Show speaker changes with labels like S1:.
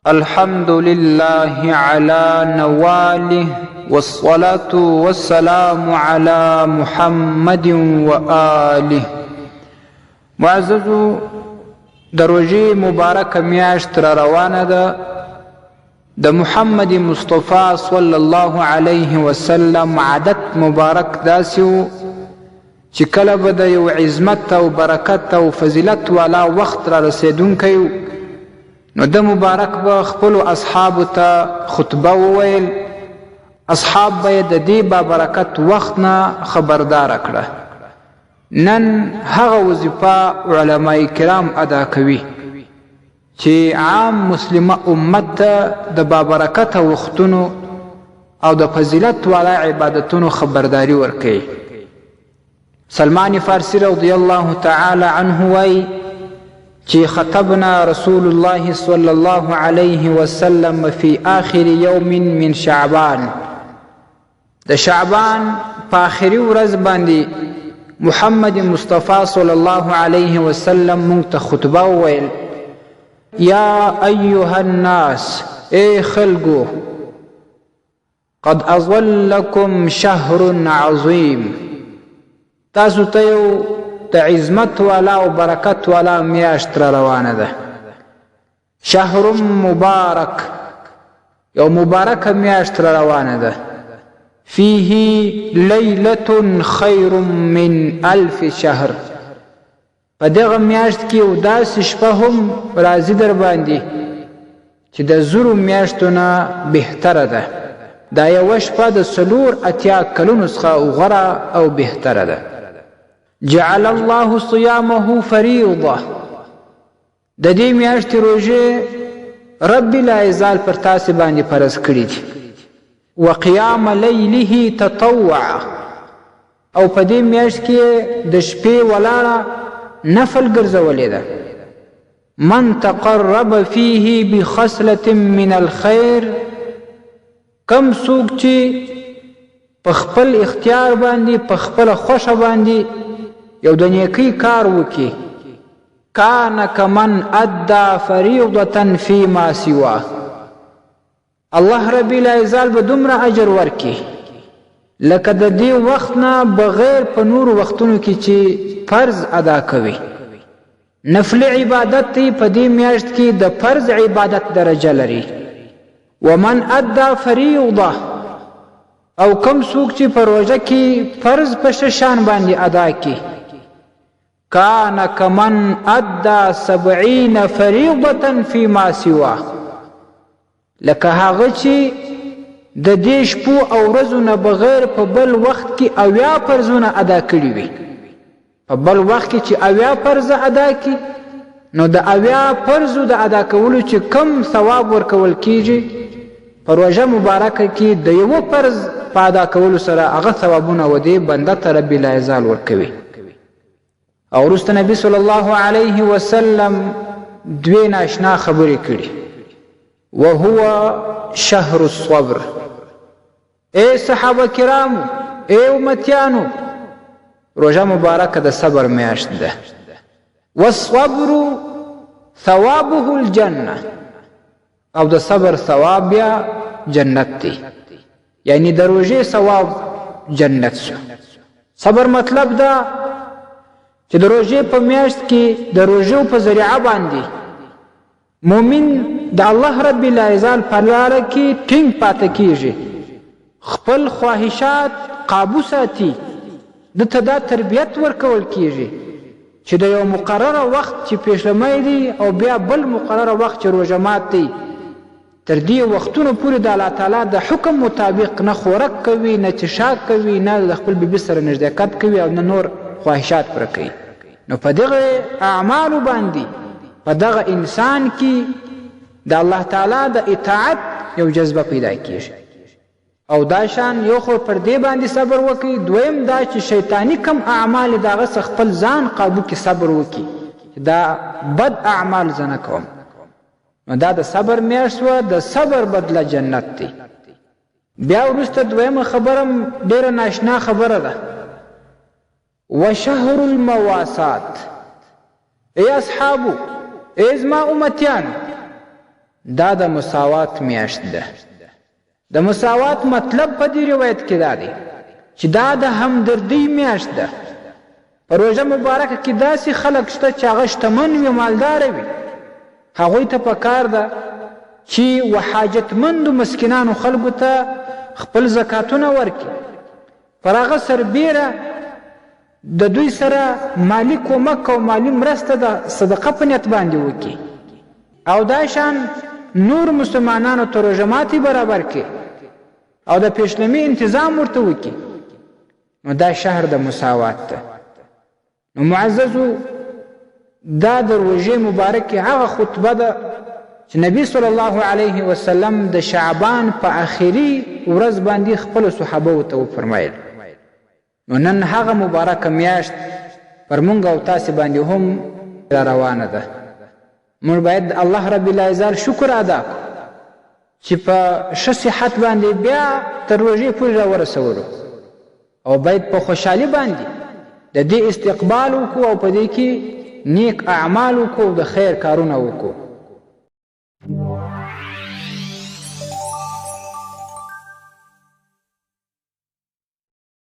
S1: الحمد لله على نواله والصلاة والسلام على محمد وآله. معززو د روژې مبارکه میاشت را روانه ده. د محمد مصطفی صلی الله علیه وسلم عادت مبارک داسې و چې کله به د یو عظمت او برکت او فضیلت والا وخت را رسېدونکی و نو د مبارک به خپلو اصحابو ته خطبه وویل. اصحاب به د دې بابرکت وخت نه خبرداره کړه. نن هغه وظیفه علماء کرام ادا کوي چې عام مسلمه امت ته د بابرکت وختونو او د فضیلت والا عبادتونو خبرداری ورکوي. سلمان فارسی رضی الله تعالی عنه وایي چې خطبنا رسول الله صلی الله علیه وسلم فی آخر یوم من شعبان. د شعبان په آخري ورځ باندې محمد مصطفی صلی الله علیه وسلم مونږ ته خطبه وویل: یا ایها الناس، ای خلقو، قد اظلکم شهر عظیم، تاسو ته یو د عظمت والا او برکت والا میاشت را روانه ده. شهر مبارک، یو مبارکه میاشت را روانه ده. فیه لیلة خیر من الف شهر، په دغه میاشت کې یو داسې شپه هم راځي در باندې چې د زرو میاشتو نه بهتره ده. دا یوه شپه د 480 کلونو څخه غوره او بهتره ده. جعل الله صيامه فریضه، د دې میاشتې روژې رب العزال پر تاسې باندې فرض کړي دي. وقیام لیله تطوع، او په دې میاشت کې د شپې ولاړه نفل ګرځولې ده. من تقرب فيه بخصلة من الخير، کم څوک چې په خپل اختیار باندې په خپله خوښه باندې یو د نیکۍ کار وکړي، کان کمن ادى فریضة فيما سواه، الله رب العزال به دومره اجر ورکړي لکه د دې وخت نه بغیر په نورو وختونو کې چې فرض ادا کوي. نفل عبادت دی په دې میاشت کې د فرض عبادت درجه لري. ومن ادى فریضه، او کم څوک چې په روژه کې فرض په شان باندې ادا کړي، کان کمن ادى 70 فریضة فيما سواه، لکه هغه چې د دې شپو او ورځو نه بغیر په بل وخت کې 80 فرضونه ادا کړي وي. په بل وخت کې چې 80 فرض ادا کړي نو د 80 فرضو د ادا کولو چې کم ثواب ورکول کیږي، په روژه مبارکه کې د یو فرض په ادا کولو سره هغه ثوابونه و دې بنده ته رب العزال ورکوي. او وروسته نبی صلی الله علیه وسلم دوی ناشنا خبرې کړي: وهو شهر الصبر. ای صحابه کرامو، ای امتیانو، روژه مبارکه د صبر میاشت ده. والصبر ثوابه الجنه، او د صبر ثواب بیا جنت دی. یعنی د روژې ثواب جنت شو. صبر مطلب دا چې د روژې په میاشت کې د روژو په ذریعه باندې مومن د الله رب العزال په لاره کې ټینګ پاتې کیږي، خپل خواهشات قابو ساتي، دته دا تربیت ورکول کیږي چې د یو مقرره وخت چې پیشلمی دی او بیا بل مقرره وخت چې روژه مات دی، تر دې وختونو پورې د الله تعالی د حکم مطابق نه خورک کوي، نه چشاک کوي، نه د خپل بیبي سره نزدېکت کوي، او نه نور خواهشات پوره کوي. نو په دغه اعمالو باندې په دغه انسان کې د الله تعالی د اطاعت یو جذبه پیدا کیږي. او دا شان یو خو پر دې باندې صبر وکړي، دویم دا چې شیطانی کم اعمال دغه څخه خپل ځان قابو کې صبر وکړي، دا بد اعمال زه نه کوم. نو دا د صبر میاشت وه، د صبر بدله جنت دی. بیا وروسته دویمه خبره ډېره ناشنا خبره ده: وشهر المواسات. ای اصحابو، ای زما امتیانو، دا د مساوات میاشت ده. د مساوات مطلب په دې روایت کې دا دی چې دا د همدردۍ میاشت ده. په روژه مبارکه کې داسې خلک شته چې هغه شتمن وي، مالداره وي، هغوی ته پکار ده چې وحاجتمندو مسکینانو خلکو ته خپل زکاتونه ورکړي، پر هغه سربیره د دوی سره مالی کومک او مالی مرسته د صدقه په نیت باندې وکړي، او دا شان نور مسلمانانو ته روژه ماتي برابر کړي او د پیشلمي انتظام ورته وکړي. نو دا شهر د مساوات ده. نو معززو، دا د روژې مبارکې هغه خطبه ده چې نبی صلی الله علیه وسلم د شعبان په آخري ورځ باندې خپلو صحابو ته وفرمایل. نو نن هغه مبارکه میاشت پر مونږ او تاسې باندې هم را روانه ده. موږ باید الله رب العزت شکر ادا کړو چې په ښه صحت باندې بیا تر روژې پورې راورسولو، او باید په خوشحالي باندې د دې استقبال وکړو او په دې کې نیک اعمال وکړو، د خیر کارونه وکړو.